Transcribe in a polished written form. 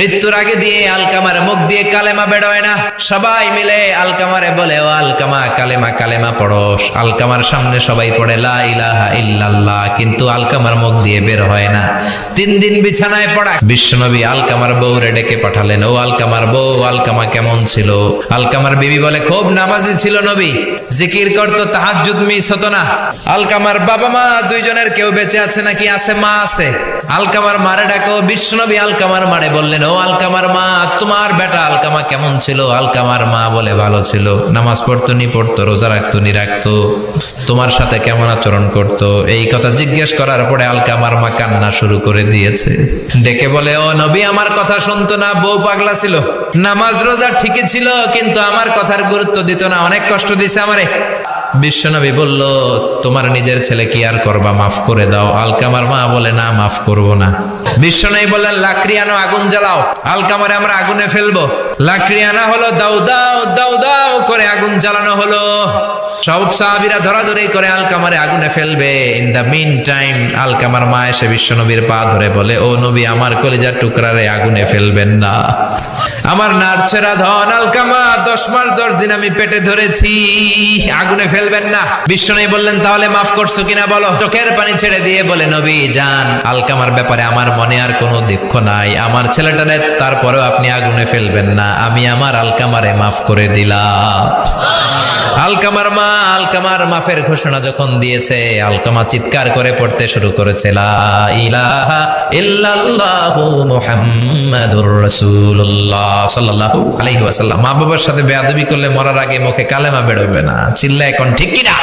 মৃত্যুর আগে দিয়ে আলকামার মুখ দিয়ে কালেমা বেরোয় না। সবাই মিলে আলকামারে বলে, ও আলকামা কালেমা কালেমা পড়ো। আলকামার সামনে সবাই পড়ে লা ইলাহা ইল্লাল্লাহ, কিন্তু আলকামার মুখ দিয়ে বের হয় না। 3 দিন বিছানায় পড়া। বিশ্বনবী আলকামার বউরে ডেকে পাঠালেন, ও আলকামার বউ, আলকামা কেমন ছিল? আলকামার বিবি বলে, খুব নামাজি ছিল নবী, জিকির করতো, তাহাজ্জুদ মিস হতো না। আলকামার বাবা মা দুইজনের কেউ বেঁচে আছে নাকি? আছে, মা আছে। আলকামার মারে ডাকো। বিশ্বনবী আলকামার মারে বললেন, ও আলকামার মা, তোমার বেটা আলকামা কেমন ছিল? আলকামার মা বলে, ভালো ছিল, নামাজ পড়তো নি পড়তো, রোজা রাখতো নি রাখতো, তোমার সাথে কেমন আচরণ করতো। এই কথা জিজ্ঞেস করার পরে আলকামার মা কান্না শুরু করে দিয়েছে। ডেকে বলে, ও নবী আমার কথা শুনতো না, বউ পাগলা ছিল, নামাজ রোজা ঠিকই ছিল, কিন্তু আমার কথার গুরুত্ব দিত না, অনেক কষ্ট দিছে আমারে। বিশ্বনবী বলল, তোমার নিজের ছেলে কি আর করবা, মাফ করে দাও। আলকামার মা বলে, না মাফ করব না। বিশ্বনবী বললেন, লাকড়ি আনো, আগুন জ্বালাও, আলকামারে আমরা আগুনে ফেলবো। লাকড়ি আনা হলো, দাও দাও দাও দাও করে আগুন জ্বালানো হলো। সব সাহাবীরা ধরাধরি করে আলকামারে আগুনে ফেলবে। ইন দা মিন টাইম আলকামার মা এসে বিশ্বনবীর পা ধরে বলে, ও নবী আমার কলিজার টুকরারে আগুনে ফেলবেন না, আমার নারছেরা ধন আলকামা 10 মাস 10 দিন আমি পেটে ধরেছি, আগুনে ফেলবেন না। বিশ্বনবী বললেন, তাহলে মাফ করছো কিনা বলো। চোখের পানি ছেড়ে দিয়ে বলে, নবী জান, আলকামার ব্যাপারে আমার মনে আর কোনো দুঃখ নাই, আমার ছেলেটারে তারপরেও আপনি আগুনে ফেলবেন না, আমি আমার আলকামারে মাফ করে দিলাম। আলকামার মা আলকামার মাফের ঘোষণা যখন দিয়েছে, আলকামা চিৎকার করে পড়তে শুরু করেছে, লা ইলাহা ইল্লাল্লাহু মুহাম্মাদুর রাসূলুল্লাহ সাল্লাল্লাহু আলাইহি ওয়াসাল্লাম। মা বাবার সাথে বেয়াদবি করলে মরার আগে মুখে কালেমা বেরোবে না, চিল্লা এখন ঠিক কি না?